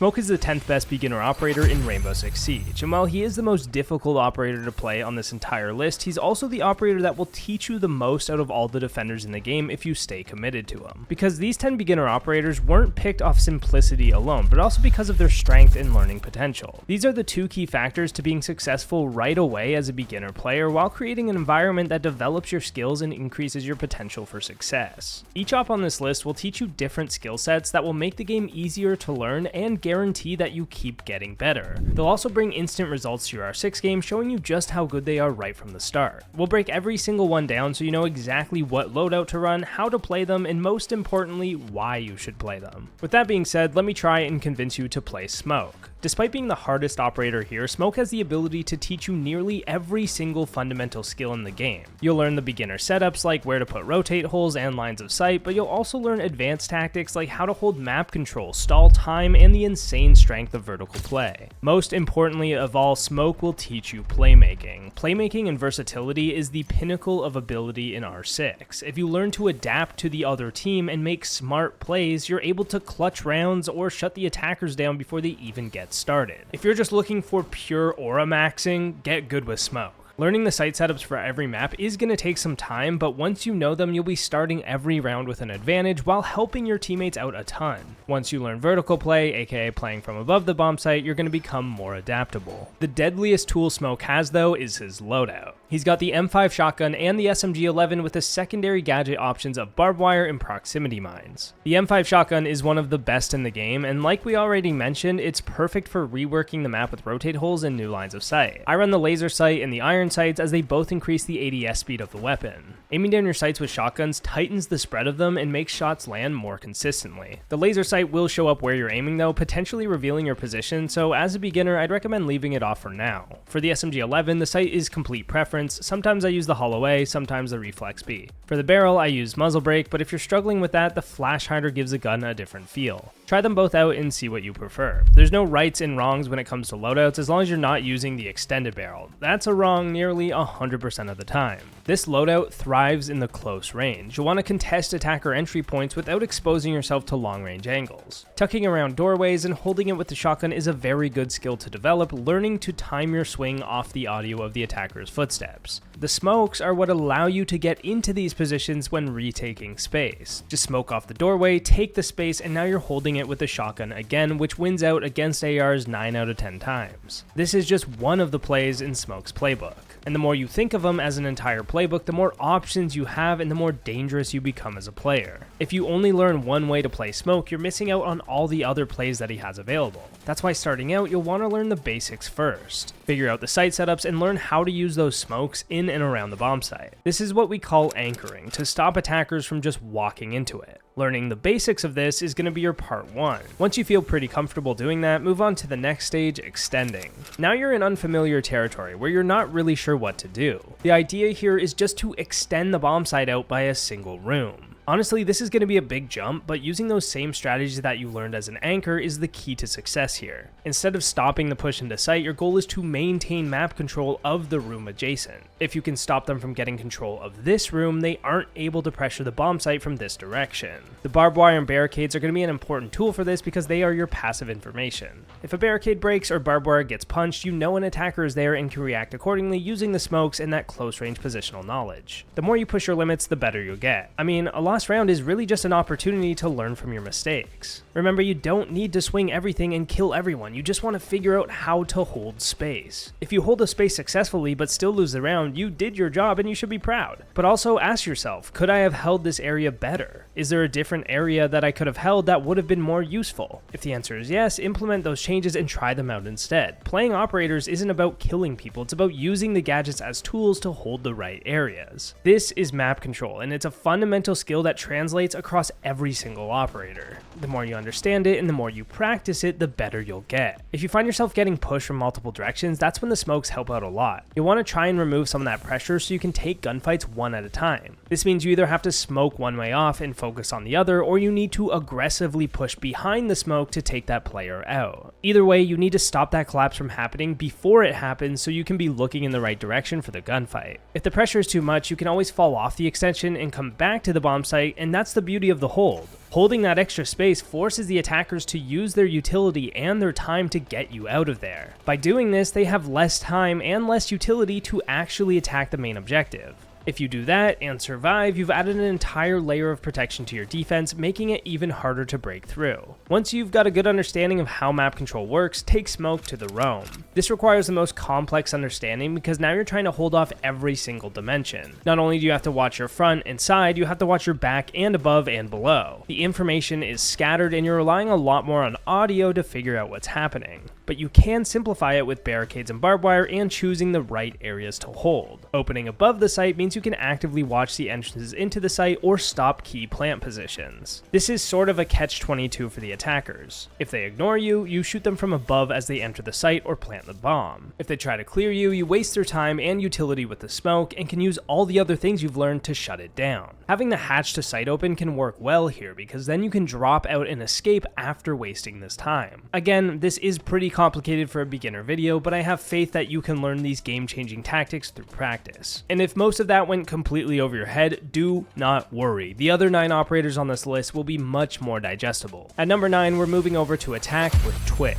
Smoke is the 10th best beginner operator in Rainbow Six Siege, and while he is the most difficult operator to play on this entire list, he's also the operator that will teach you the most out of all the defenders in the game if you stay committed to him. Because these 10 beginner operators weren't picked off simplicity alone, but also because of their strength and learning potential. These are the two key factors to being successful right away as a beginner player, while creating an environment that develops your skills and increases your potential for success. Each op on this list will teach you different skill sets that will make the game easier to learn and guarantee that you keep getting better. They'll also bring instant results to your R6 game, showing you just how good they are right from the start. We'll break every single one down so you know exactly what loadout to run, how to play them, and most importantly, why you should play them. With that being said, let me try and convince you to play Smoke. Despite being the hardest operator here, Smoke has the ability to teach you nearly every single fundamental skill in the game. You'll learn the beginner setups like where to put rotate holes and lines of sight, but you'll also learn advanced tactics like how to hold map control, stall time, and the insane strength of vertical play. Most importantly of all, Smoke will teach you playmaking. Playmaking and versatility is the pinnacle of ability in R6. If you learn to adapt to the other team and make smart plays, you're able to clutch rounds or shut the attackers down before they even get started. If you're just looking for pure aura maxing, get good with Smoke. Learning the site setups for every map is going to take some time, but once you know them, you'll be starting every round with an advantage while helping your teammates out a ton. Once you learn vertical play, aka playing from above the bomb site, you're going to become more adaptable. The deadliest tool Smoke has though is his loadout. He's got the M5 shotgun and the SMG-11 with the secondary gadget options of barbed wire and proximity mines. The M5 shotgun is one of the best in the game, and like we already mentioned, it's perfect for reworking the map with rotate holes and new lines of sight. I run the laser sight and the iron sights as they both increase the ADS speed of the weapon. Aiming down your sights with shotguns tightens the spread of them and makes shots land more consistently. The laser sight will show up where you're aiming though, potentially revealing your position, so as a beginner I'd recommend leaving it off for now. For the SMG-11, the sight is complete preference. Sometimes I use the Hollow A, sometimes the Reflex B. For the barrel, I use muzzle brake, but if you're struggling with that, the flash hider gives the gun a different feel. Try them both out and see what you prefer. There's no rights and wrongs when it comes to loadouts as long as you're not using the extended barrel. That's a wrong nearly 100% of the time. This loadout thrives in the close range. You'll want to contest attacker entry points without exposing yourself to long range angles. Tucking around doorways and holding it with the shotgun is a very good skill to develop, learning to time your swing off the audio of the attacker's footsteps. The smokes are what allow you to get into these positions when retaking space. Just smoke off the doorway, take the space, and now you're holding it with the shotgun again, which wins out against ARs 9 out of 10 times. This is just one of the plays in Smoke's playbook. And the more you think of them as an entire playbook, the more options you have and the more dangerous you become as a player. If you only learn one way to play Smoke, you're missing out on all the other plays that he has available. That's why starting out, you'll want to learn the basics first. Figure out the site setups and learn how to use those smokes in and around the bomb site. This is what we call anchoring, to stop attackers from just walking into it. Learning the basics of this is going to be your part 1. Once you feel pretty comfortable doing that, move on to the next stage, extending. Now you're in unfamiliar territory where you're not really sure what to do. The idea here is just to extend the bomb site out by a single room. Honestly, this is going to be a big jump, but using those same strategies that you learned as an anchor is the key to success here. Instead of stopping the push into sight, your goal is to maintain map control of the room adjacent. If you can stop them from getting control of this room, they aren't able to pressure the bomb site from this direction. The barbed wire and barricades are going to be an important tool for this because they are your passive information. If a barricade breaks or barbed wire gets punched, you know an attacker is there and can react accordingly using the smokes and that close range positional knowledge. The more you push your limits, the better you'll get. I mean, a lost round is really just an opportunity to learn from your mistakes. Remember, you don't need to swing everything and kill everyone, you just want to figure out how to hold space. If you hold a space successfully but still lose the round, you did your job and you should be proud. But also ask yourself, could I have held this area better? Is there a different area that I could have held that would have been more useful? If the answer is yes, implement those changes and try them out instead. Playing operators isn't about killing people, it's about using the gadgets as tools to hold the right areas. This is map control, and it's a fundamental skill that translates across every single operator. The more you understand it and the more you practice it, the better you'll get. If you find yourself getting pushed from multiple directions, that's when the smokes help out a lot. You'll want to try and remove some of that pressure so you can take gunfights one at a time. This means you either have to smoke one way off and focus on the other, or you need to aggressively push behind the smoke to take that player out. Either way, you need to stop that collapse from happening before it happens so you can be looking in the right direction for the gunfight. If the pressure is too much, you can always fall off the extension and come back to the bomb site site, and that's the beauty of the hold. Holding that extra space forces the attackers to use their utility and their time to get you out of there. By doing this, they have less time and less utility to actually attack the main objective. If you do that and survive, you've added an entire layer of protection to your defense, making it even harder to break through. Once you've got a good understanding of how map control works, take smoke to the roam. This requires the most complex understanding because now you're trying to hold off every single dimension. Not only do you have to watch your front and side, you have to watch your back and above and below. The information is scattered and you're relying a lot more on audio to figure out what's happening. But you can simplify it with barricades and barbed wire and choosing the right areas to hold. Opening above the site means you can actively watch the entrances into the site or stop key plant positions. This is sort of a catch-22 for the attackers. If they ignore you, you shoot them from above as they enter the site or plant the bomb. If they try to clear you, you waste their time and utility with the smoke and can use all the other things you've learned to shut it down. Having the hatch to site open can work well here because then you can drop out and escape after wasting this time. Again, this is pretty complicated for a beginner video, but I have faith that you can learn these game-changing tactics through practice. And if most of that went completely over your head, do not worry. The other 9 operators on this list will be much more digestible. At number 9, we're moving over to attack with Twitch.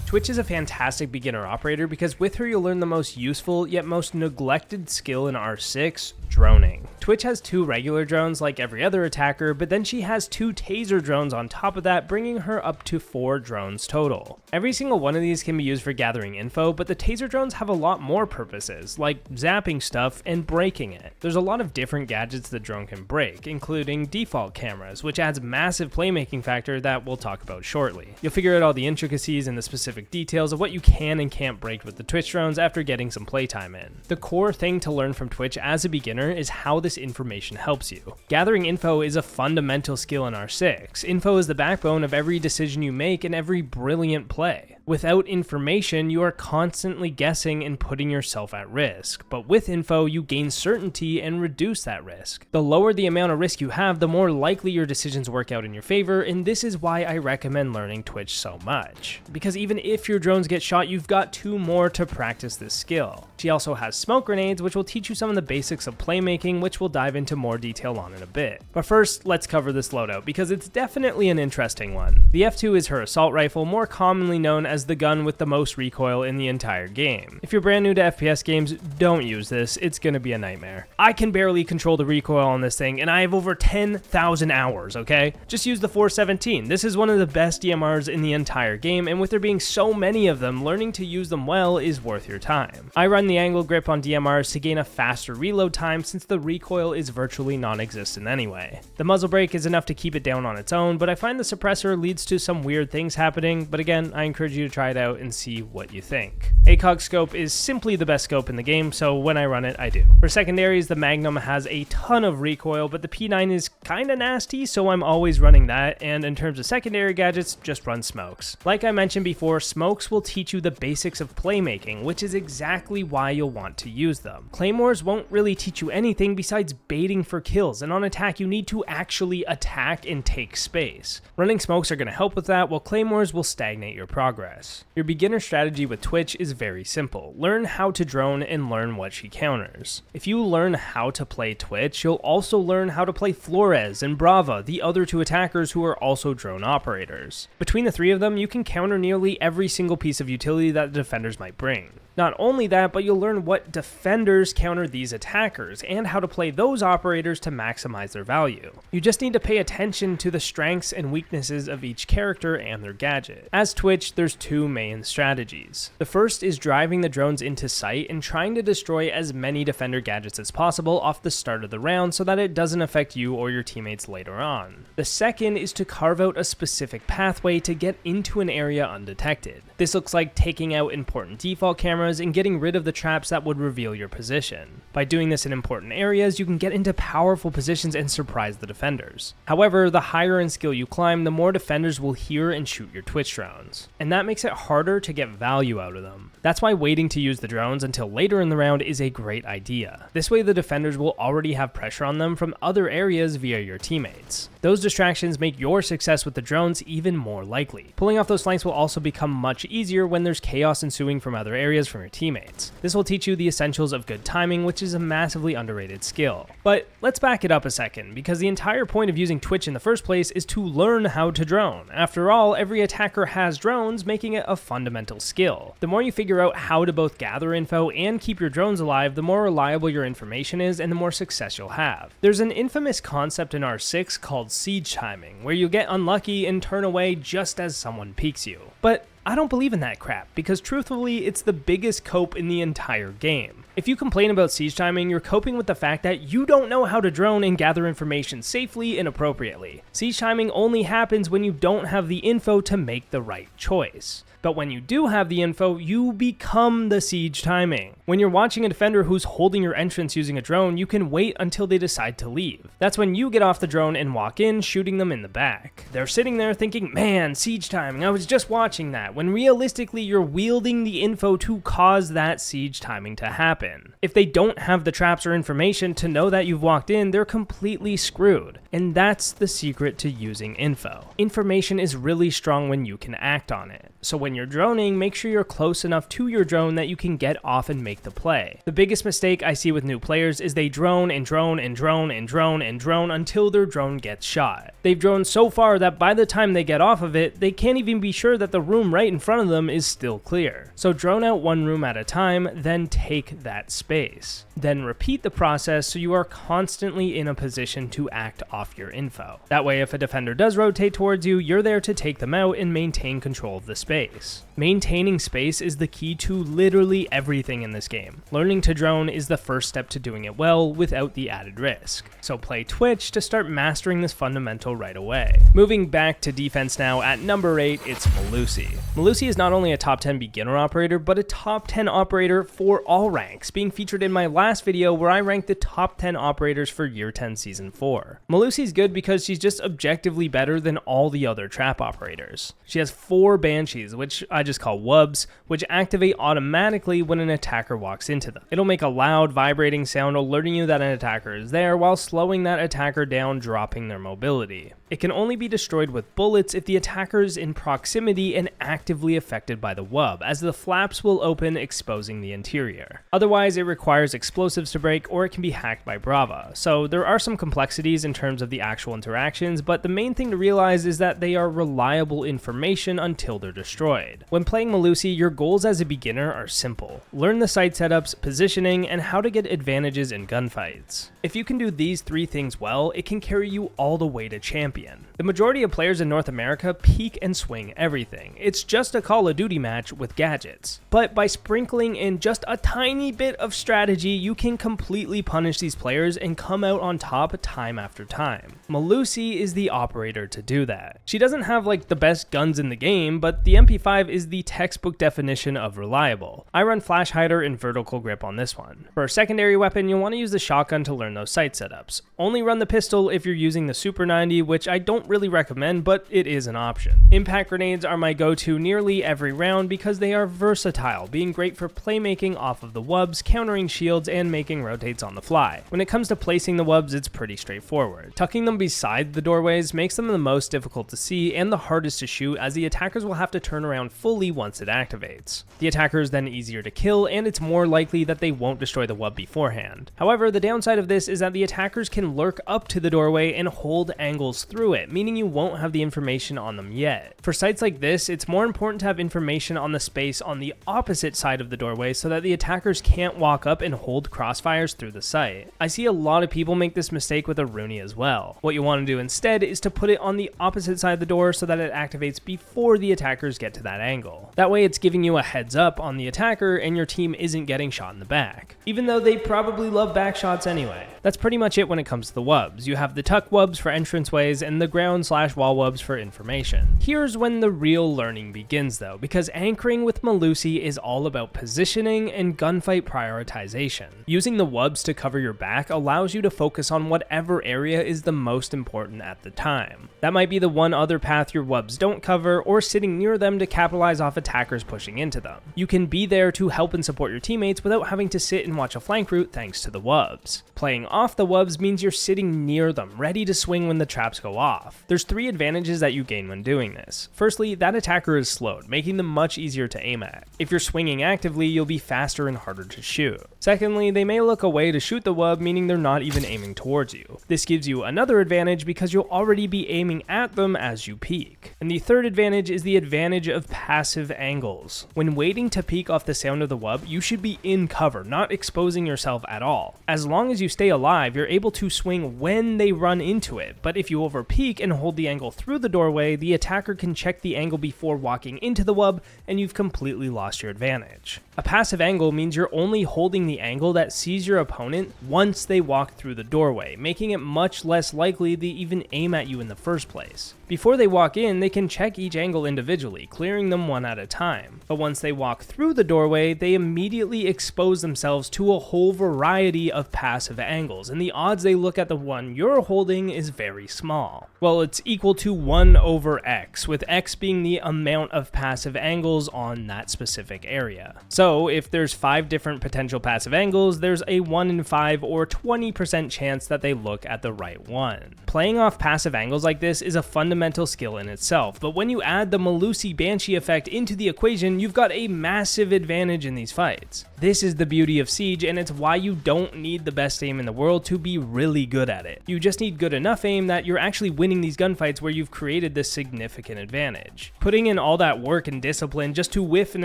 Twitch is a fantastic beginner operator because with her you'll learn the most useful yet most neglected skill in R6, droning. Twitch has 2 regular drones like every other attacker, but then she has 2 taser drones on top of that, bringing her up to 4 drones total. Every single one of these can be used for gathering info, but the taser drones have a lot more purposes, like zapping stuff and breaking it. There's a lot of different gadgets the drone can break, including default cameras, which adds massive playmaking factor that we'll talk about shortly. You'll figure out all the intricacies and the specific details of what you can and can't break with the Twitch drones after getting some playtime in. The core thing to learn from Twitch as a beginner is how this information helps you. Gathering info is a fundamental skill in R6. Info is the backbone of every decision you make and every brilliant play. Without information, you are constantly guessing and putting yourself at risk, but with info, you gain certainty and reduce that risk. The lower the amount of risk you have, the more likely your decisions work out in your favor, and this is why I recommend learning Twitch so much. Because even if your drones get shot, you've got 2 more to practice this skill. She also has smoke grenades, which will teach you some of the basics of playmaking, which we'll dive into more detail on in a bit. But first, let's cover this loadout, because it's definitely an interesting one. The F2 is her assault rifle, more commonly known as the gun with the most recoil in the entire game. If you're brand new to FPS games, don't use this, it's gonna be a nightmare. I can barely control the recoil on this thing, and I have over 10,000 hours, okay? Just use the 417. This is one of the best DMRs in the entire game, and with there being so many of them, learning to use them well is worth your time. I run the angle grip on DMRs to gain a faster reload time since the recoil is virtually non-existent anyway. The muzzle brake is enough to keep it down on its own, but I find the suppressor leads to some weird things happening, but again, I encourage you to try it out and see what you think. ACOG scope is simply the best scope in the game, so when I run it, I do. For secondaries, the Magnum has a ton of recoil, but the P9 is kinda nasty, so I'm always running that, and in terms of secondary gadgets, just run smokes. Like I mentioned before, smokes will teach you the basics of playmaking, which is exactly why you'll want to use them. Claymores won't really teach you anything besides baiting for kills, and on attack you need to actually attack and take space. Running smokes are going to help with that, while claymores will stagnate your progress. Your beginner strategy with Twitch is very simple. Learn how to drone and learn what she counters. If you learn how to play Twitch, you'll also learn how to play Flores and Brava, the other 2 attackers who are also drone operators. Between the 3 of them, you can counter nearly every single piece of utility that the defenders might bring. Not only that, but you'll learn what defenders counter these attackers and how to play those operators to maximize their value. You just need to pay attention to the strengths and weaknesses of each character and their gadget. As Twitch, there's 2 main strategies. The first is driving the drones into sight and trying to destroy as many defender gadgets as possible off the start of the round so that it doesn't affect you or your teammates later on. The second is to carve out a specific pathway to get into an area undetected. This looks like taking out important default cameras and getting rid of the traps that would reveal your position. By doing this in important areas, you can get into powerful positions and surprise the defenders. However, the higher in skill you climb, the more defenders will hear and shoot your Twitch drones, and that makes it harder to get value out of them. That's why waiting to use the drones until later in the round is a great idea. This way the defenders will already have pressure on them from other areas via your teammates. Those distractions make your success with the drones even more likely. Pulling off those flanks will also become much easier when there's chaos ensuing from other areas from your teammates. This will teach you the essentials of good timing, which is a massively underrated skill. But let's back it up a second, because the entire point of using Twitch in the first place is to learn how to drone. After all, every attacker has drones, making it a fundamental skill. The more you figure out how to both gather info and keep your drones alive, the more reliable your information is and the more success you'll have. There's an infamous concept in R6 called siege timing, where you get unlucky and turn away just as someone peeks you. But I don't believe in that crap, because truthfully, it's the biggest cope in the entire game. If you complain about siege timing, you're coping with the fact that you don't know how to drone and gather information safely and appropriately. Siege timing only happens when you don't have the info to make the right choice. But when you do have the info, you become the siege timing. When you're watching a defender who's holding your entrance using a drone, you can wait until they decide to leave. That's when you get off the drone and walk in, shooting them in the back. They're sitting there thinking, man, siege timing, I was just watching that, when realistically you're wielding the info to cause that siege timing to happen. If they don't have the traps or information to know that you've walked in, they're completely screwed. And that's the secret to using info. Information is really strong when you can act on it. So when you're droning, make sure you're close enough to your drone that you can get off and make the play. The biggest mistake I see with new players is they drone and drone and drone and drone and drone until their drone gets shot. They've droned so far that by the time they get off of it, they can't even be sure that the room right in front of them is still clear. So drone out one room at a time, then take that space. Then repeat the process so you are constantly in a position to act off your info. That way, if a defender does rotate towards you, you're there to take them out and maintain control of the space. Maintaining space is the key to literally everything in this game. Learning to drone is the first step to doing it well without the added risk. So play Twitch to start mastering this fundamental right away. Moving back to defense now, at number 8, it's Melusi. Melusi is not only a top 10 beginner operator, but a top 10 operator for all ranks, being featured in my last video where I ranked the top 10 operators for Year 10 Season 4. Melusi's good because she's just objectively better than all the other trap operators. She has 4 banshees, which I just call wubs, which activate automatically when an attacker walks into them. It'll make a loud vibrating sound alerting you that an attacker is there while slowing that attacker down, dropping their mobility. It can only be destroyed with bullets if the attacker is in proximity and actively affected by the wub, as the flaps will open, exposing the interior. Otherwise, it requires explosives to break, or it can be hacked by Brava. So there are some complexities in terms of the actual interactions, but the main thing to realize is that they are reliable information until they're destroyed. When playing Melusi, your goals as a beginner are simple. Learn the site setups, positioning, and how to get advantages in gunfights. If you can do these 3 things well, it can carry you all the way to champion. The majority of players in North America peek and swing everything. It's just a Call of Duty match with gadgets. But by sprinkling in just a tiny bit of strategy, you can completely punish these players and come out on top time after time. Melusi is the operator to do that. She doesn't have like the best guns in the game, but the MP5 is the textbook definition of reliable. I run Flash Hider and Vertical Grip on this one. For a secondary weapon, you'll want to use the shotgun to learn those sight setups. Only run the pistol if you're using the Super 90, which I don't really recommend, but it is an option. Impact grenades are my go-to nearly every round because they are versatile, being great for playmaking off of the wubs, countering shields, and making rotates on the fly. When it comes to placing the wubs, it's pretty straightforward. Tucking them beside the doorways makes them the most difficult to see and the hardest to shoot, as the attackers will have to turn around fully once it activates. The attacker is then easier to kill, and it's more likely that they won't destroy the wub beforehand. However, the downside of this is that the attackers can lurk up to the doorway and hold angles through it, meaning you won't have the information on them yet. For sites like this, it's more important to have information on the space on the opposite side of the doorway so that the attackers can't walk up and hold crossfires through the site. I see a lot of people make this mistake with a Rooney as well. What you want to do instead is to put it on the opposite side of the door so that it activates before the attackers get to that angle. That way it's giving you a heads up on the attacker and your team isn't getting shot in the back, even though they probably love back shots anyway. That's pretty much it when it comes to the wubs. You have the tuck wubs for entranceways and the ground/wall wubs for information. Here's when the real learning begins though, because anchoring with Melusi is all about positioning and gunfight prioritization. Using the wubs to cover your back allows you to focus on whatever area is the most important at the time. That might be the one other path your wubs don't cover, or sitting near them to capitalize off attackers pushing into them. You can be there to help and support your teammates without having to sit and watch a flank route thanks to the wubs. Playing off the wubs means you're sitting near them, ready to swing when the traps go off. There's 3 advantages that you gain when doing this. Firstly, that attacker is slowed, making them much easier to aim at. If you're swinging actively, you'll be faster and harder to shoot. Secondly, they may look away to shoot the wub, meaning they're not even aiming towards you. This gives you another advantage because you'll already be aiming at them as you peek. And the third advantage is the advantage of passive angles. When waiting to peek off the sound of the wub, you should be in cover, not exposing yourself at all. As long as you stay alive, you're able to swing when they run into it, but if you over peek and hold the angle through the doorway, the attacker can check the angle before walking into the wub, and you've completely lost your advantage. A passive angle means you're only holding the angle that sees your opponent once they walk through the doorway, making it much less likely they even aim at you in the first place. Before they walk in, they can check each angle individually, clearing them one at a time. But once they walk through the doorway, they immediately expose themselves to a whole variety of passive angles, and the odds they look at the one you're holding is very small. Well, it's equal to 1 over x, with x being the amount of passive angles on that specific area. So if there's 5 different potential passive angles, there's a 1 in 5 or 20% chance that they look at the right one. Playing off passive angles like this is a fundamental skill in itself, but when you add the Melusi Banshee effect into the equation, you've got a massive advantage in these fights. This is the beauty of Siege, and it's why you don't need the best aim in the world to be really good at it. You just need good enough aim that you're actually winning these gunfights where you've created this significant advantage. Putting in all that work and discipline just to whiff an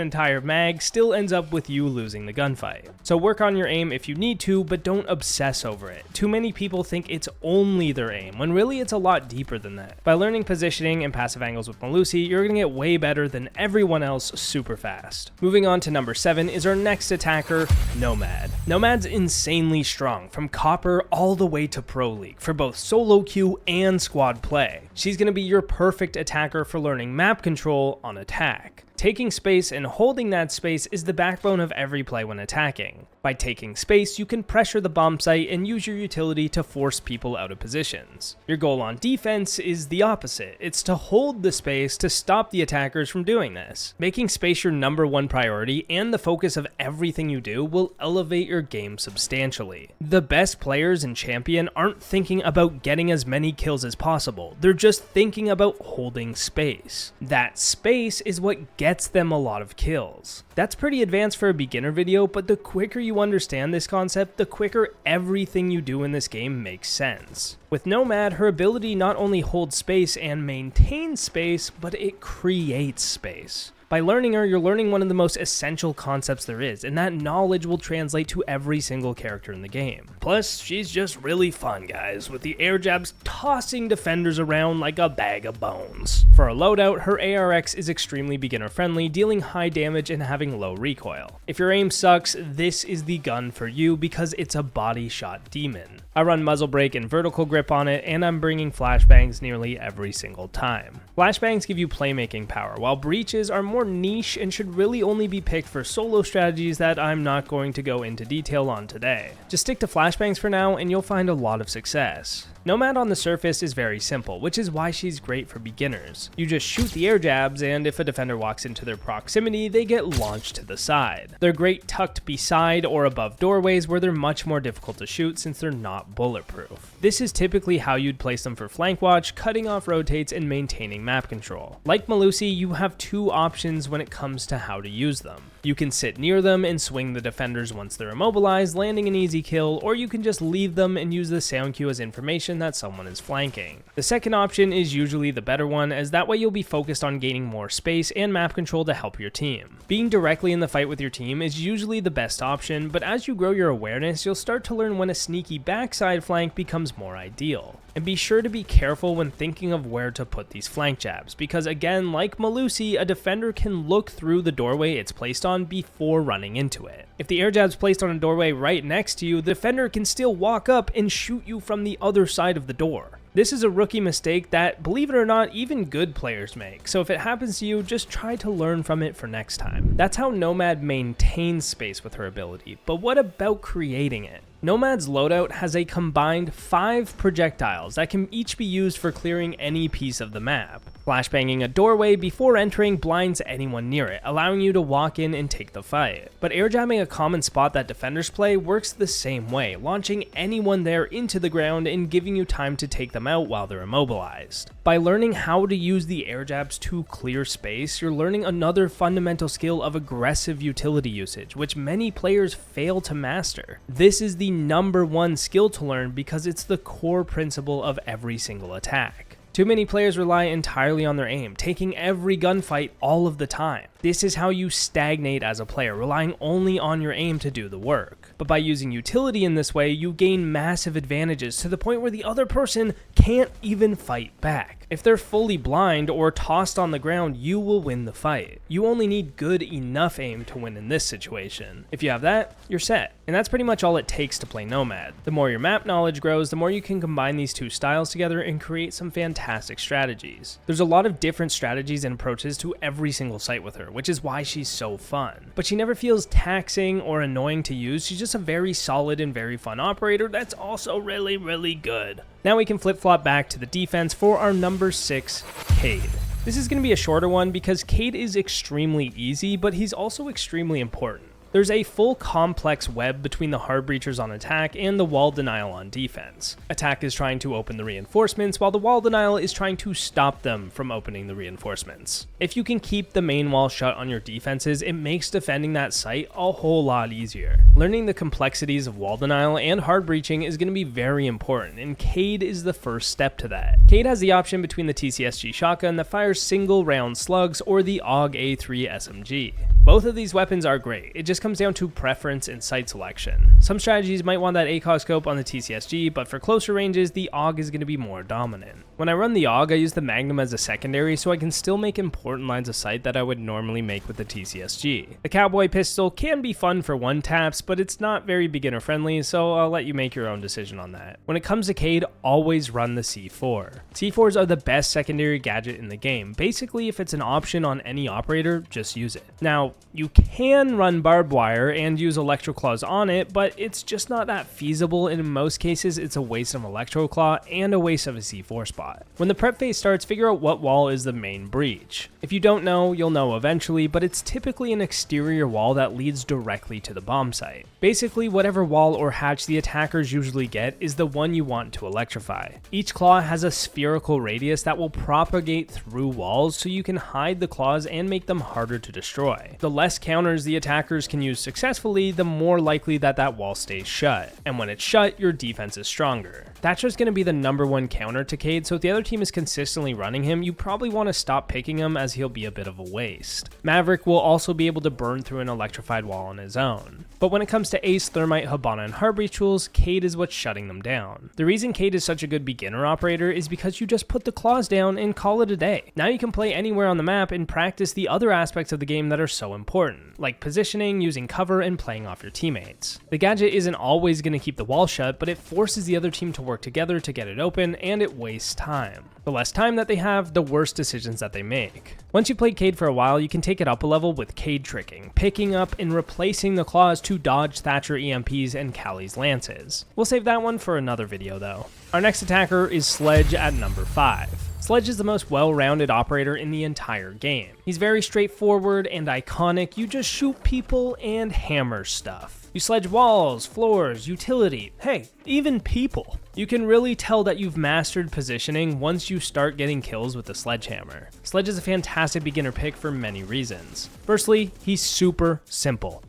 entire mag still ends up with you losing the gunfight. So work on your aim if you need to, but don't obsess over it. Too many people think it's only their aim, when really it's a lot deeper than that. By learning positioning and passive angles with Melusi, you're gonna get way better than everyone else super fast. Moving on to number 7 is our next attacker, Nomad. Nomad's insanely strong, from Copper all the way to Pro League, for both solo queue and squad play. She's gonna be your perfect attacker for learning map control on attack. Taking space and holding that space is the backbone of every play when attacking. By taking space, you can pressure the bomb site and use your utility to force people out of positions. Your goal on defense is the opposite. It's to hold the space to stop the attackers from doing this. Making space your #1 priority and the focus of everything you do will elevate your game substantially. The best players in Champion aren't thinking about getting as many kills as possible. They're just thinking about holding space. That space is what gets them a lot of kills. That's pretty advanced for a beginner video, but the quicker you understand this concept, the quicker everything you do in this game makes sense. With Nomad, her ability not only holds space and maintains space, but it creates space. By learning her, you're learning one of the most essential concepts there is, and that knowledge will translate to every single character in the game. Plus, she's just really fun, guys, with the air jabs tossing defenders around like a bag of bones. For a loadout, her ARX is extremely beginner friendly, dealing high damage and having low recoil. If your aim sucks, this is the gun for you because it's a body shot demon. I run muzzle brake and vertical grip on it, and I'm bringing flashbangs nearly every single time. Flashbangs give you playmaking power, while breaches are more niche and should really only be picked for solo strategies that I'm not going to go into detail on today. Just stick to flashbangs for now and you'll find a lot of success. Nomad on the surface is very simple, which is why she's great for beginners. You just shoot the air jabs, and if a defender walks into their proximity, they get launched to the side. They're great tucked beside or above doorways where they're much more difficult to shoot since they're not bulletproof. This is typically how you'd place them for flank watch, cutting off rotates, and maintaining map control. Like Melusi, you have 2 options when it comes to how to use them. You can sit near them and swing the defenders once they're immobilized, landing an easy kill, or you can just leave them and use the sound cue as information that someone is flanking. The second option is usually the better one, as that way you'll be focused on gaining more space and map control to help your team. Being directly in the fight with your team is usually the best option, but as you grow your awareness, you'll start to learn when a sneaky backside flank becomes more ideal. And be sure to be careful when thinking of where to put these flank jabs, because again, like Melusi, a defender can look through the doorway it's placed on before running into it. If the air jab's placed on a doorway right next to you, the defender can still walk up and shoot you from the other side of the door. This is a rookie mistake that, believe it or not, even good players make, so if it happens to you, just try to learn from it for next time. That's how Nomad maintains space with her ability, but what about creating it? Nomad's loadout has a combined 5 projectiles that can each be used for clearing any piece of the map. Flashbanging a doorway before entering blinds anyone near it, allowing you to walk in and take the fight. But air jamming a common spot that defenders play works the same way, launching anyone there into the ground and giving you time to take them out while they're immobilized. By learning how to use the air jabs to clear space, you're learning another fundamental skill of aggressive utility usage, which many players fail to master. This is the #1 skill to learn because it's the core principle of every single attack. Too many players rely entirely on their aim, taking every gunfight all of the time. This is how you stagnate as a player, relying only on your aim to do the work. But by using utility in this way, you gain massive advantages to the point where the other person can't even fight back. If they're fully blind or tossed on the ground, you will win the fight. You only need good enough aim to win in this situation. If you have that, you're set. And that's pretty much all it takes to play Nomad. The more your map knowledge grows, the more you can combine these two styles together and create some fantastic strategies. There's a lot of different strategies and approaches to every single site with her, which is why she's so fun. But she never feels taxing or annoying to use. She's just a very solid and very fun operator that's also really, really good. Now we can flip-flop back to the defense for our number 6, Cade. This is going to be a shorter one because Cade is extremely easy, but he's also extremely important. There's a full complex web between the hard breachers on attack and the wall denial on defense. Attack is trying to open the reinforcements, while the wall denial is trying to stop them from opening the reinforcements. If you can keep the main wall shut on your defenses, it makes defending that site a whole lot easier. Learning the complexities of wall denial and hard breaching is going to be very important, and Cade is the first step to that. Cade has the option between the TCSG shotgun that fires single round slugs or the AUG A3 SMG. Both of these weapons are great, it just comes down to preference and sight selection. Some strategies might want that ACOG scope on the TCSG, but for closer ranges, the AUG is going to be more dominant. When I run the AUG, I use the Magnum as a secondary so I can still make important lines of sight that I would normally make with the TCSG. The Cowboy pistol can be fun for one taps, but it's not very beginner friendly, so I'll let you make your own decision on that. When it comes to Cade, always run the C4. C4s are the best secondary gadget in the game. Basically, if it's an option on any operator, just use it. Now, you can run barbed wire and use electro claws on it, but it's just not that feasible, and in most cases it's a waste of electro claw and a waste of a C4 spot. When the prep phase starts, figure out what wall is the main breach. If you don't know, you'll know eventually, but it's typically an exterior wall that leads directly to the bomb site. Basically, whatever wall or hatch the attackers usually get is the one you want to electrify. Each claw has a spherical radius that will propagate through walls so you can hide the claws and make them harder to destroy. The less counters the attackers can use successfully, the more likely that that wall stays shut. And when it's shut, your defense is stronger. Thatcher's going to be the #1 counter to Cade, so if the other team is consistently running him, you probably want to stop picking him as he'll be a bit of a waste. Maverick will also be able to burn through an electrified wall on his own. But when it comes to Ace, Thermite, Hibana, and Heartbreach tools, Cade is what's shutting them down. The reason Cade is such a good beginner operator is because you just put the claws down and call it a day. Now you can play anywhere on the map and practice the other aspects of the game that are so important, like positioning, using cover, and playing off your teammates. The gadget isn't always going to keep the wall shut, but it forces the other team to work together to get it open, and it wastes time. The less time that they have, the worse decisions that they make. Once you've played Cade for a while, you can take it up a level with Cade tricking, picking up and replacing the claws to dodge Thatcher EMPs and Callie's lances. We'll save that one for another video though. Our next attacker is Sledge at number 5. Sledge is the most well-rounded operator in the entire game. He's very straightforward and iconic. You just shoot people and hammer stuff. You sledge walls, floors, utility, hey, even people. You can really tell that you've mastered positioning once you start getting kills with the sledgehammer. Sledge is a fantastic beginner pick for many reasons. Firstly, he's super simple.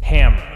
Hammer.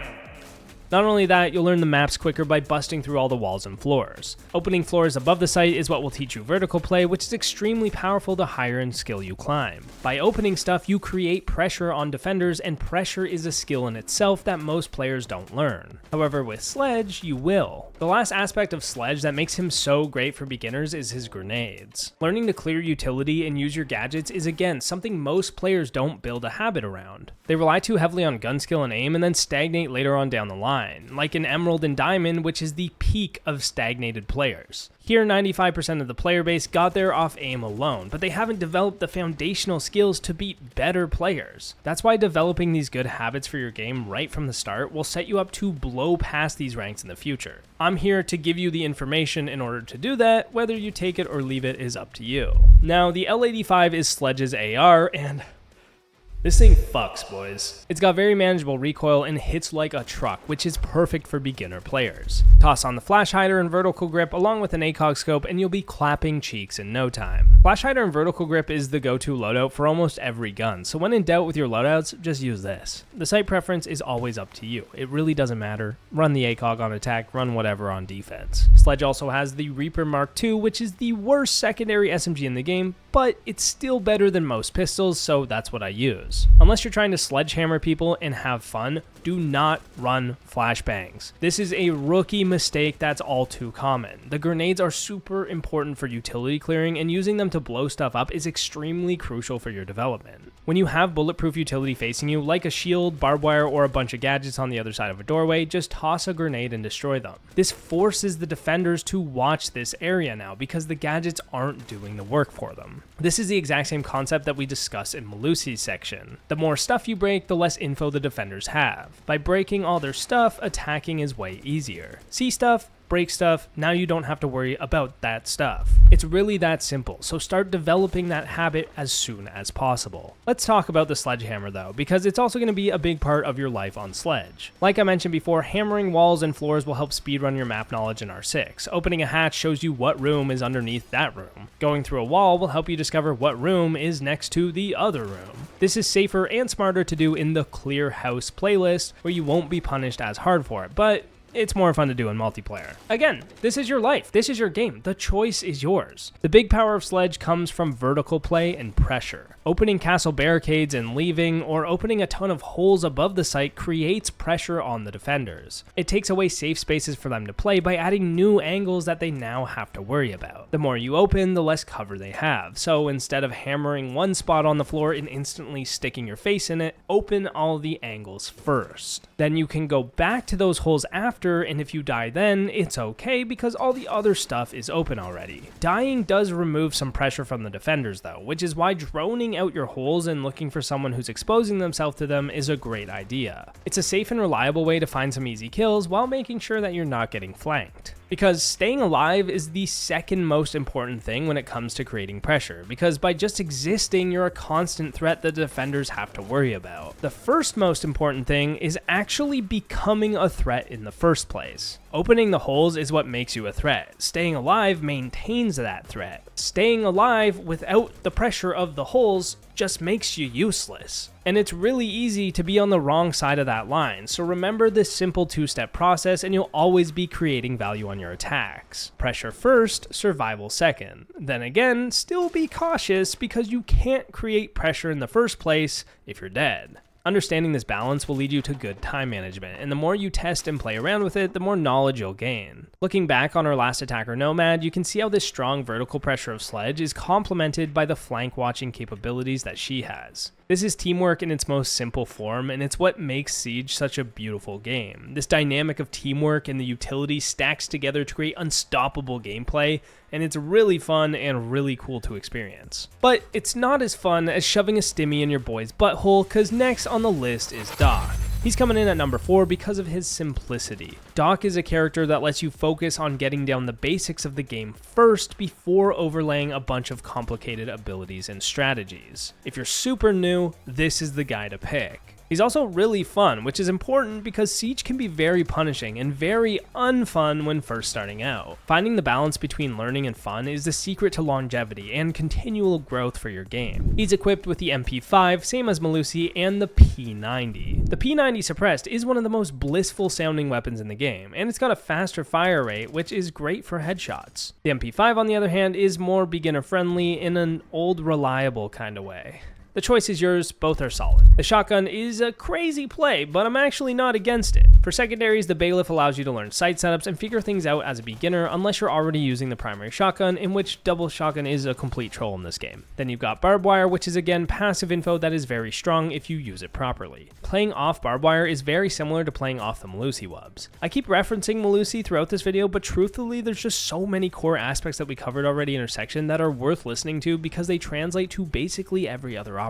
Not only that, you'll learn the maps quicker by busting through all the walls and floors. Opening floors above the site is what will teach you vertical play, which is extremely powerful the higher in skill you climb. By opening stuff, you create pressure on defenders, and pressure is a skill in itself that most players don't learn. However, with Sledge, you will. The last aspect of Sledge that makes him so great for beginners is his grenades. Learning to clear utility and use your gadgets is again something most players don't build a habit around. They rely too heavily on gun skill and aim and then stagnate later on down the line. line, like an Emerald and Diamond, which is the peak of stagnated players. Here, 95% of the player base got there off aim alone, but they haven't developed the foundational skills to beat better players. That's why developing these good habits for your game right from the start will set you up to blow past these ranks in the future. I'm here to give you the information in order to do that. Whether you take it or leave it is up to you. Now, the L85 is Sledge's AR, and this thing fucks, boys. It's got very manageable recoil and hits like a truck, which is perfect for beginner players. Toss on the flash hider and vertical grip along with an ACOG scope and you'll be clapping cheeks in no time. Flash hider and vertical grip is the go-to loadout for almost every gun, so when in doubt with your loadouts, just use this. The sight preference is always up to you. It really doesn't matter. Run the ACOG on attack, run whatever on defense. Sledge also has the Reaper Mark II, which is the worst secondary SMG in the game, but it's still better than most pistols, so that's what I use. Unless you're trying to sledgehammer people and have fun, do not run flashbangs. This is a rookie mistake that's all too common. The grenades are super important for utility clearing, and using them to blow stuff up is extremely crucial for your development. When you have bulletproof utility facing you, like a shield, barbed wire, or a bunch of gadgets on the other side of a doorway, just toss a grenade and destroy them. This forces the defenders to watch this area now because the gadgets aren't doing the work for them. This is the exact same concept that we discussed in Melusi's section. The more stuff you break, the less info the defenders have. By breaking all their stuff, attacking is way easier. See stuff, break stuff, now you don't have to worry about that stuff. It's really that simple, so start developing that habit as soon as possible. Let's talk about the sledgehammer though, because it's also going to be a big part of your life on Sledge. Like I mentioned before, hammering walls and floors will help speedrun your map knowledge in R6. Opening a hatch shows you what room is underneath that room. Going through a wall will help you discover what room is next to the other room. This is safer and smarter to do in the Clear House playlist, where you won't be punished as hard for it, but it's more fun to do in multiplayer. Again, this is your life. This is your game. The choice is yours. The big power of Sledge comes from vertical play and pressure. Opening castle barricades and leaving, or opening a ton of holes above the site creates pressure on the defenders. It takes away safe spaces for them to play by adding new angles that they now have to worry about. The more you open, the less cover they have. So instead of hammering one spot on the floor and instantly sticking your face in it, open all the angles first. Then you can go back to those holes after, and if you die then, it's okay because all the other stuff is open already. Dying does remove some pressure from the defenders though, which is why droning out your holes and looking for someone who's exposing themselves to them is a great idea. It's a safe and reliable way to find some easy kills while making sure that you're not getting flanked. Because staying alive is the second most important thing when it comes to creating pressure, because by just existing, you're a constant threat the defenders have to worry about. The first most important thing is actually becoming a threat in the first place. Opening the holes is what makes you a threat. Staying alive maintains that threat. Staying alive without the pressure of the holes just makes you useless. And it's really easy to be on the wrong side of that line, so remember this simple two-step process and you'll always be creating value on your attacks. Pressure first, survival second. Then again, still be cautious because you can't create pressure in the first place if you're dead. Understanding this balance will lead you to good time management, and the more you test and play around with it, the more knowledge you'll gain. Looking back on our last attacker Nomad, you can see how this strong vertical pressure of Sledge is complemented by the flank watching capabilities that she has. This is teamwork in its most simple form, and it's what makes Siege such a beautiful game. This dynamic of teamwork and the utility stacks together to create unstoppable gameplay, and it's really fun and really cool to experience. But it's not as fun as shoving a stimmy in your boy's butthole, cause next on the list is Doc. He's coming in at number 4 because of his simplicity. Doc is a character that lets you focus on getting down the basics of the game first before overlaying a bunch of complicated abilities and strategies. If you're super new, this is the guy to pick. He's also really fun, which is important because Siege can be very punishing and very unfun when first starting out. Finding the balance between learning and fun is the secret to longevity and continual growth for your game. He's equipped with the MP5, same as Melusi, and the P90. The P90 suppressed is one of the most blissful sounding weapons in the game, and it's got a faster fire rate, which is great for headshots. The MP5, on the other hand, is more beginner friendly in an old reliable kind of way. The choice is yours, both are solid. The shotgun is a crazy play, but I'm actually not against it. For secondaries, the bailiff allows you to learn sight setups and figure things out as a beginner unless you're already using the primary shotgun, in which double shotgun is a complete troll in this game. Then you've got barbed wire, which is again passive info that is very strong if you use it properly. Playing off barbed wire is very similar to playing off the Melusi wubs. I keep referencing Melusi throughout this video, but truthfully there's just so many core aspects that we covered already in our section that are worth listening to because they translate to basically every other operator.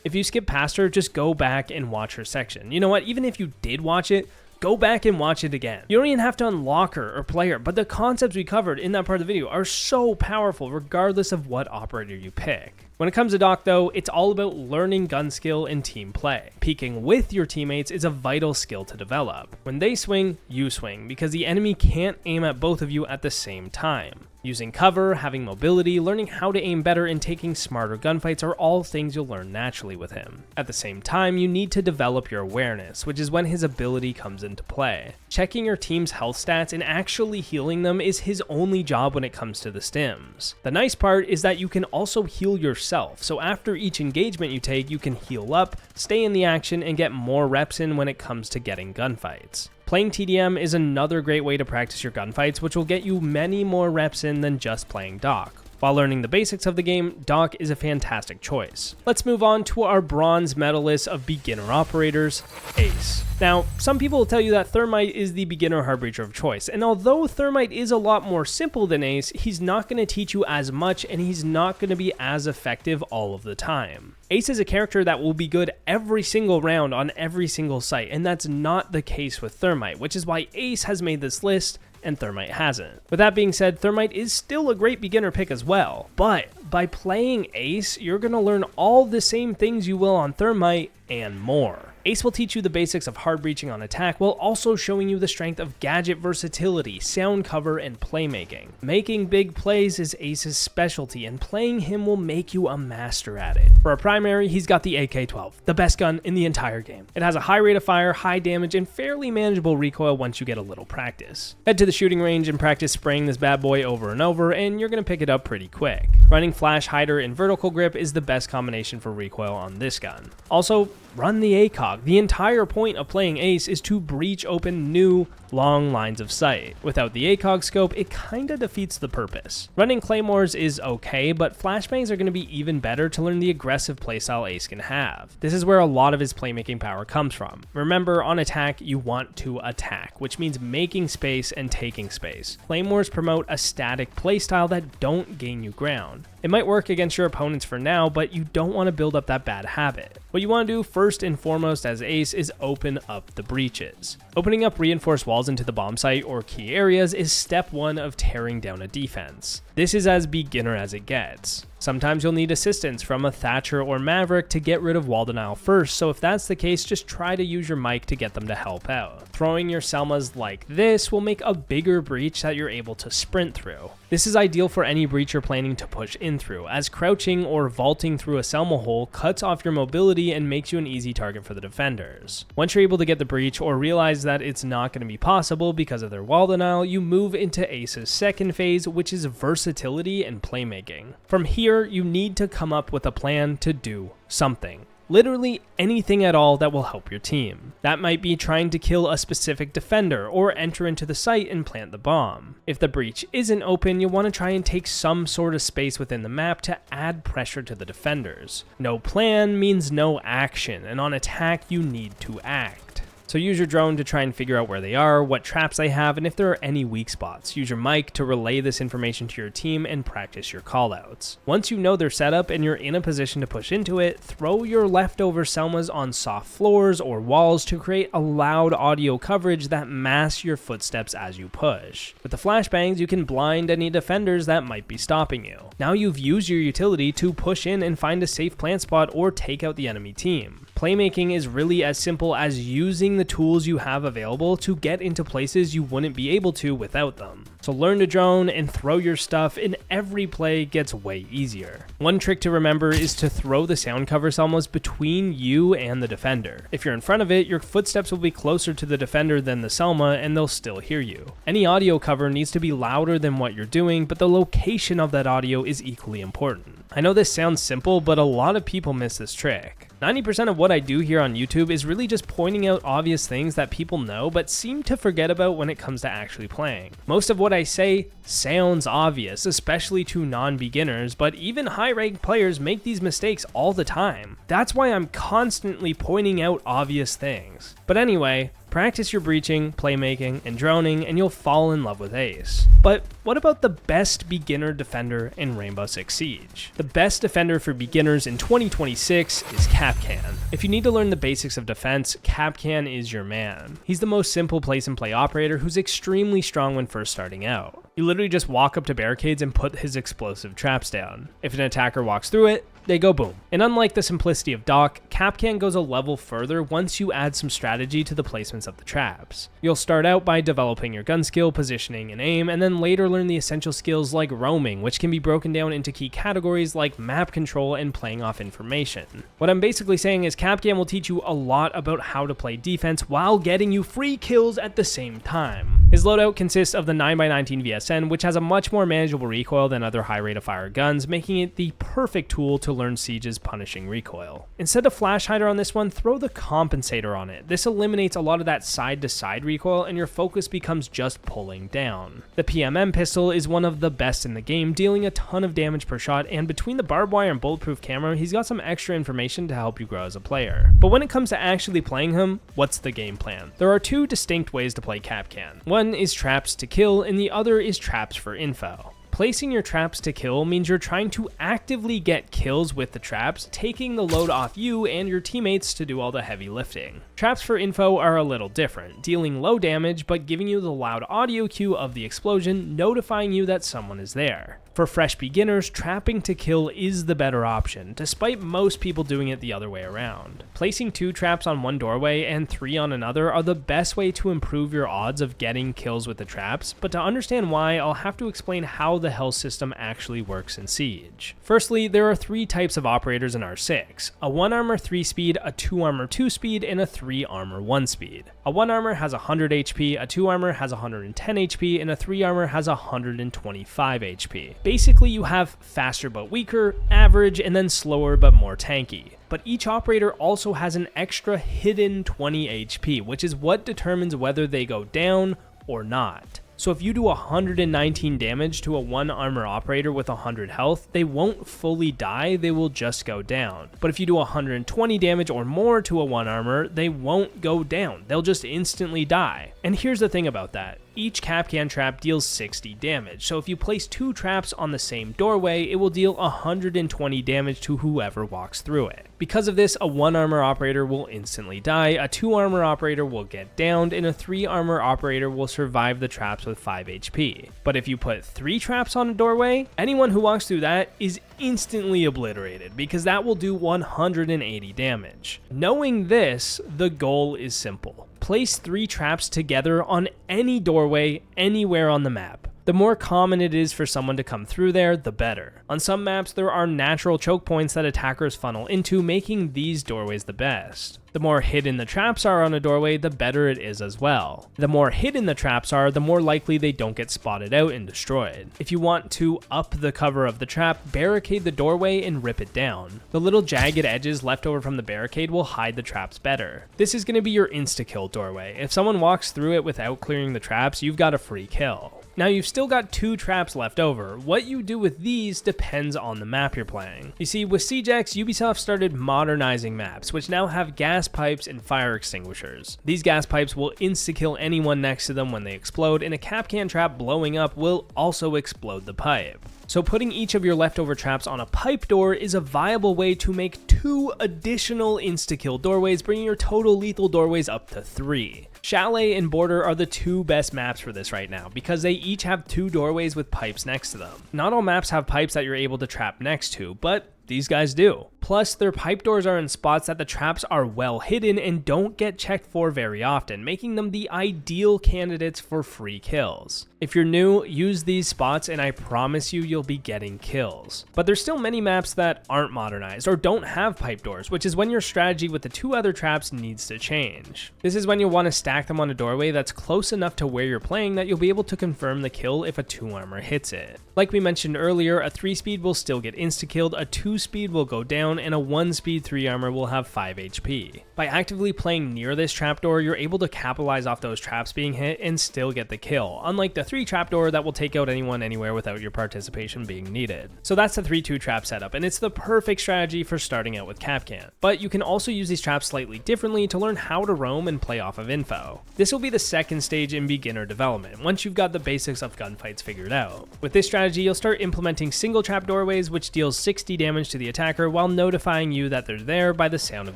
If you skip past her, just go back and watch her section. You know what, even if you did watch it, go back and watch it again. You don't even have to unlock her or play her, but the concepts we covered in that part of the video are so powerful regardless of what operator you pick. When it comes to Doc though, it's all about learning gun skill and team play. Peeking with your teammates is a vital skill to develop. When they swing, you swing, because the enemy can't aim at both of you at the same time. Using cover, having mobility, learning how to aim better, and taking smarter gunfights are all things you'll learn naturally with him. At the same time, you need to develop your awareness, which is when his ability comes into play. Checking your team's health stats and actually healing them is his only job when it comes to the stims. The nice part is that you can also heal yourself, so after each engagement you take, you can heal up, stay in the action, and get more reps in when it comes to getting gunfights. Playing TDM is another great way to practice your gunfights, which will get you many more reps in than just playing Doc. While learning the basics of the game, Doc is a fantastic choice. Let's move on to our bronze medalist of beginner operators, Ace. Now, some people will tell you that Thermite is the beginner Heartbreacher of choice, and although Thermite is a lot more simple than Ace, he's not going to teach you as much and he's not going to be as effective all of the time. Ace is a character that will be good every single round on every single site, and that's not the case with Thermite, which is why Ace has made this list and Thermite hasn't. With that being said, Thermite is still a great beginner pick as well, but by playing Ace, you're going to learn all the same things you will on Thermite and more. Ace will teach you the basics of hard breaching on attack while also showing you the strength of gadget versatility, sound cover, and playmaking. Making big plays is Ace's specialty, and playing him will make you a master at it. For a primary, he's got the AK-12, the best gun in the entire game. It has a high rate of fire, high damage, and fairly manageable recoil once you get a little practice. Head to the shooting range and practice spraying this bad boy over and over, and you're going to pick it up pretty quick. Running flash hider and vertical grip is the best combination for recoil on this gun. Also, run the ACOG. The entire point of playing Ace is to breach open new, long lines of sight. Without the ACOG scope, it kinda defeats the purpose. Running claymores is okay, but flashbangs are going to be even better to learn the aggressive playstyle Ace can have. This is where a lot of his playmaking power comes from. Remember, on attack, you want to attack, which means making space and taking space. Claymores promote a static playstyle that don't gain you ground. It might work against your opponents for now, but you don't want to build up that bad habit. What you want to do first and foremost as Ace is open up the breaches. Opening up reinforced walls into the bomb site or key areas is step one of tearing down a defense. This is as beginner as it gets. Sometimes you'll need assistance from a Thatcher or Maverick to get rid of wall denial first, so if that's the case, just try to use your mic to get them to help out. Throwing your Selmas like this will make a bigger breach that you're able to sprint through. This is ideal for any breach you're planning to push in through, as crouching or vaulting through a Selma hole cuts off your mobility and makes you an easy target for the defenders. Once you're able to get the breach or realize that it's not going to be possible because of their wall denial, you move into Ace's second phase, which is versatility and playmaking. From here, you need to come up with a plan to do something. Literally anything at all that will help your team. That might be trying to kill a specific defender or enter into the site and plant the bomb. If the breach isn't open, you'll want to try and take some sort of space within the map to add pressure to the defenders. No plan means no action, and on attack you need to act. So use your drone to try and figure out where they are, what traps they have, and if there are any weak spots. Use your mic to relay this information to your team and practice your callouts. Once you know their setup and you're in a position to push into it, throw your leftover Selmas on soft floors or walls to create a loud audio coverage that masks your footsteps as you push. With the flashbangs, you can blind any defenders that might be stopping you. Now you've used your utility to push in and find a safe plant spot or take out the enemy team. Playmaking is really as simple as using the tools you have available to get into places you wouldn't be able to without them. So learn to drone and throw your stuff, and every play gets way easier. One trick to remember is to throw the sound cover Selmas between you and the defender. If you're in front of it, your footsteps will be closer to the defender than the Selma and they'll still hear you. Any audio cover needs to be louder than what you're doing, but the location of that audio is equally important. I know this sounds simple, but a lot of people miss this trick. 90% of what I do here on YouTube is really just pointing out obvious things that people know but seem to forget about when it comes to actually playing. Most of what I say sounds obvious, especially to non-beginners, but even high-ranked players make these mistakes all the time. That's why I'm constantly pointing out obvious things. But anyway, practice your breaching, playmaking, and droning, and you'll fall in love with Ace. But what about the best beginner defender in Rainbow Six Siege? The best defender for beginners in 2026 is Kapkan. If you need to learn the basics of defense, Kapkan is your man. He's the most simple place and play operator who's extremely strong when first starting out. You literally just walk up to barricades and put his explosive traps down. If an attacker walks through it, they go boom. And unlike the simplicity of Doc, Kapkan goes a level further once you add some strategy to the placements of the traps. You'll start out by developing your gun skill, positioning, and aim, and then later learn the essential skills like roaming, which can be broken down into key categories like map control and playing off information. What I'm basically saying is Kapkan will teach you a lot about how to play defense while getting you free kills at the same time. His loadout consists of the 9x19 VSN, which has a much more manageable recoil than other high rate of fire guns, making it the perfect tool to learn Siege's punishing recoil. Instead of Flash Hider on this one, throw the Compensator on it. This eliminates a lot of that side-to-side recoil and your focus becomes just pulling down. The PMM pistol is one of the best in the game, dealing a ton of damage per shot, and between the barbed wire and bulletproof camera, he's got some extra information to help you grow as a player. But when it comes to actually playing him, what's the game plan? There are two distinct ways to play Kapkan. One is traps to kill, and the other is traps for info. Placing your traps to kill means you're trying to actively get kills with the traps, taking the load off you and your teammates to do all the heavy lifting. Traps for info are a little different, dealing low damage but giving you the loud audio cue of the explosion, notifying you that someone is there. For fresh beginners, trapping to kill is the better option, despite most people doing it the other way around. Placing 2 traps on one doorway and 3 on another are the best way to improve your odds of getting kills with the traps, but to understand why, I'll have to explain how the health system actually works in Siege. Firstly, there are 3 types of operators in R6, a 1 armor 3 speed, a 2 armor 2 speed, and a 3 armor 1 speed. A 1 armor has 100 HP, a 2 armor has 110 HP, and a 3 armor has 125 HP. Basically, you have faster but weaker, average, and then slower but more tanky. But each operator also has an extra hidden 20 HP, which is what determines whether they go down or not. So if you do 119 damage to a 1 armor operator with 100 health, they won't fully die, they will just go down. But if you do 120 damage or more to a 1 armor, they won't go down, they'll just instantly die. And here's the thing about that. Each Kapkan trap deals 60 damage, so if you place 2 traps on the same doorway, it will deal 120 damage to whoever walks through it. Because of this, a 1 armor operator will instantly die, a 2 armor operator will get downed, and a 3 armor operator will survive the traps with 5 HP. But if you put 3 traps on a doorway, anyone who walks through that is instantly obliterated, because that will do 180 damage. Knowing this, the goal is simple. Place 3 traps together on any doorway anywhere on the map. The more common it is for someone to come through there, the better. On some maps, there are natural choke points that attackers funnel into, making these doorways the best. The more hidden the traps are on a doorway, the better it is as well. The more hidden the traps are, the more likely they don't get spotted out and destroyed. If you want to up the cover of the trap, barricade the doorway and rip it down. The little jagged edges left over from the barricade will hide the traps better. This is going to be your insta-kill doorway. If someone walks through it without clearing the traps, you've got a free kill. Now you've still got 2 traps left over. What you do with these depends on the map you're playing. You see, with SiegeX, Ubisoft started modernizing maps, which now have gas pipes and fire extinguishers. These gas pipes will insta-kill anyone next to them when they explode, and a Kapkan trap blowing up will also explode the pipe. So putting each of your leftover traps on a pipe door is a viable way to make 2 additional insta-kill doorways, bringing your total lethal doorways up to 3. Chalet and Border are the 2 best maps for this right now, because they each have 2 doorways with pipes next to them. Not all maps have pipes that you're able to trap next to, but these guys do. Plus, their pipe doors are in spots that the traps are well hidden and don't get checked for very often, making them the ideal candidates for free kills. If you're new, use these spots and I promise you'll be getting kills. But there's still many maps that aren't modernized or don't have pipe doors, which is when your strategy with the 2 other traps needs to change. This is when you'll want to stack them on a doorway that's close enough to where you're playing that you'll be able to confirm the kill if a 2 armor hits it. Like we mentioned earlier, a 3 speed will still get insta-killed, a 2 speed will go down, and a 1 speed 3 armor will have 5 HP. By actively playing near this trapdoor, you're able to capitalize off those traps being hit and still get the kill, unlike the 3 trapdoor that will take out anyone anywhere without your participation being needed. So that's the 3-2 trap setup, and it's the perfect strategy for starting out with Kapkan. But you can also use these traps slightly differently to learn how to roam and play off of info. This will be the second stage in beginner development, once you've got the basics of gunfights figured out. With this strategy, you'll start implementing single trap doorways, which deals 60 damage to the attacker while notifying you that they're there by the sound of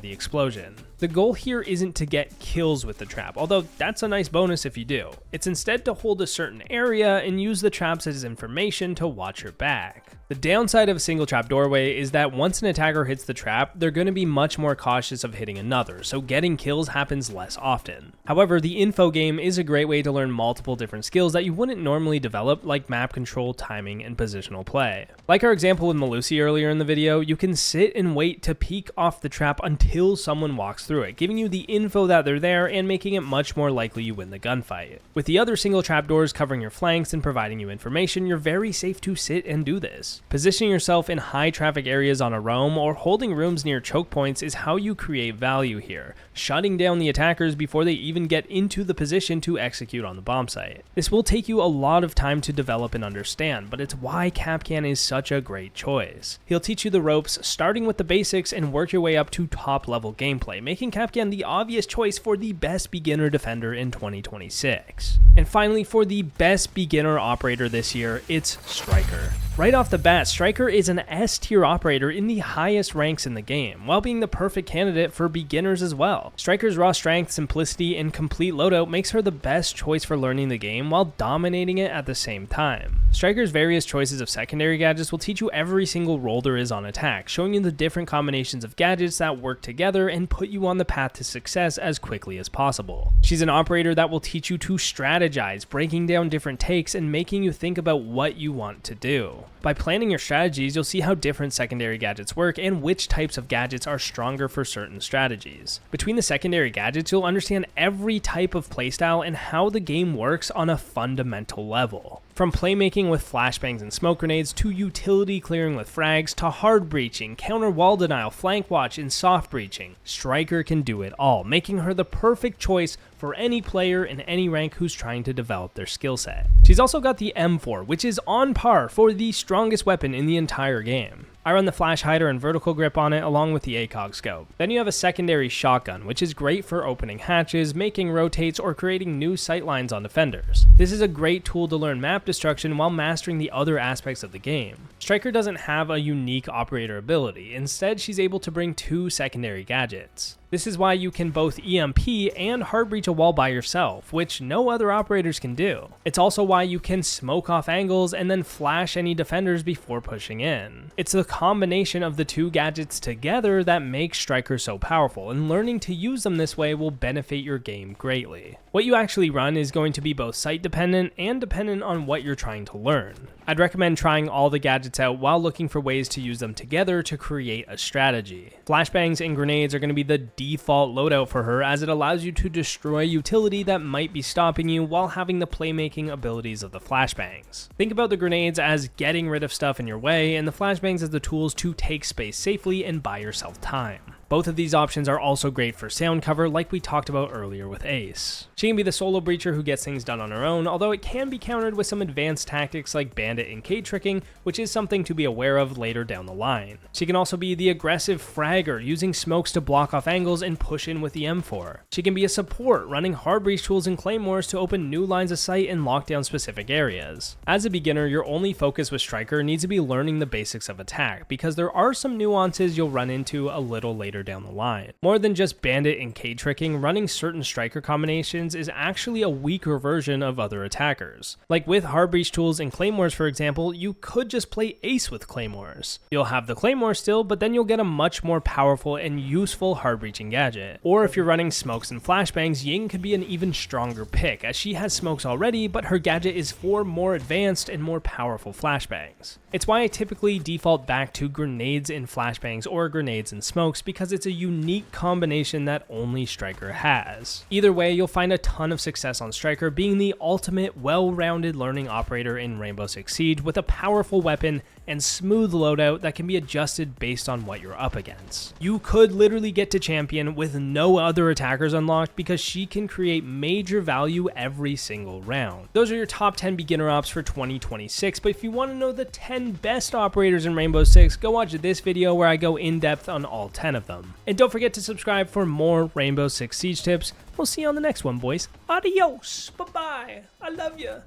the explosion. The goal here isn't to get kills with the trap, although that's a nice bonus if you do. It's instead to hold a certain area and use the traps as information to watch your back. The downside of a single trap doorway is that once an attacker hits the trap, they're going to be much more cautious of hitting another, so getting kills happens less often. However, the info game is a great way to learn multiple different skills that you wouldn't normally develop, like map control, timing, and positional play. Like our example with Melusi earlier in the video, you can sit and wait to peek off the trap until someone walks through it, giving you the info that they're there and making it much more likely you win the gunfight. With the other single trap doors covering your flanks and providing you information, you're very safe to sit and do this. Positioning yourself in high traffic areas on a roam or holding rooms near choke points is how you create value here, shutting down the attackers before they even get into the position to execute on the bomb site. This will take you a lot of time to develop and understand, but it's why Kapkan is such a great choice. He'll teach you the ropes, starting with the basics and work your way up to top level gameplay, making Kapkan the obvious choice for the best beginner defender in 2026. And finally, for the best beginner operator this year, it's Striker. Right off the bat, Striker is an S tier operator in the highest ranks in the game, while being the perfect candidate for beginners as well. Striker's raw strength, simplicity, and complete loadout makes her the best choice for learning the game while dominating it at the same time. Striker's various choices of secondary gadgets will teach you every single role there is on attack, showing you the different combinations of gadgets that work together and put you on the path to success as quickly as possible. She's an operator that will teach you to strategize, breaking down different takes and making you think about what you want to do. By planning your strategies, you'll see how different secondary gadgets work and which types of gadgets are stronger for certain strategies. Between the secondary gadgets, you'll understand every type of playstyle and how the game works on a fundamental level. From playmaking with flashbangs and smoke grenades, to utility clearing with frags, to hard breaching, counter wall denial, flank watch, and soft breaching, Striker can do it all, making her the perfect choice for any player in any rank who's trying to develop their skill set. She's also got the M4, which is on par for the strongest weapon in the entire game. I run the flash hider and vertical grip on it along with the ACOG scope. Then you have a secondary shotgun, which is great for opening hatches, making rotates, or creating new sight lines on defenders. This is a great tool to learn map destruction while mastering the other aspects of the game. Striker doesn't have a unique operator ability, instead she's able to bring 2 secondary gadgets. This is why you can both EMP and hard breach a wall by yourself, which no other operators can do. It's also why you can smoke off angles and then flash any defenders before pushing in. It's the combination of the 2 gadgets together that makes Striker so powerful, and learning to use them this way will benefit your game greatly. What you actually run is going to be both site dependent and dependent on what you're trying to learn. I'd recommend trying all the gadgets out while looking for ways to use them together to create a strategy. Flashbangs and grenades are going to be the default loadout for her, as it allows you to destroy utility that might be stopping you while having the playmaking abilities of the flashbangs. Think about the grenades as getting rid of stuff in your way, and the flashbangs as the tools to take space safely and buy yourself time. Both of these options are also great for sound cover, like we talked about earlier with Ace. She can be the solo breacher who gets things done on her own, although it can be countered with some advanced tactics like bandit and K tricking, which is something to be aware of later down the line. She can also be the aggressive fragger, using smokes to block off angles and push in with the M4. She can be a support, running hard breach tools and claymores to open new lines of sight and lock down specific areas. As a beginner, your only focus with Striker needs to be learning the basics of attack, because there are some nuances you'll run into a little later later down the line. More than just bandit and K-tricking, running certain striker combinations is actually a weaker version of other attackers. Like with hard breach tools and claymores for example, you could just play ace with claymores. You'll have the claymore still, but then you'll get a much more powerful and useful hard breaching gadget. Or if you're running smokes and flashbangs, Ying could be an even stronger pick, as she has smokes already, but her gadget is for more advanced and more powerful flashbangs. It's why I typically default back to grenades and flashbangs or grenades and smokes, because it's a unique combination that only Striker has. Either way, you'll find a ton of success on Striker being the ultimate well-rounded learning operator in Rainbow Six Siege with a powerful weapon and smooth loadout that can be adjusted based on what you're up against. You could literally get to champion with no other attackers unlocked because she can create major value every single round. Those are your top 10 beginner ops for 2026, but if you want to know the 10 best operators in Rainbow Six, go watch this video where I go in depth on all 10 of them. And don't forget to subscribe for more Rainbow Six Siege tips. We'll see you on the next one, boys. Adios. Bye-bye. I love you.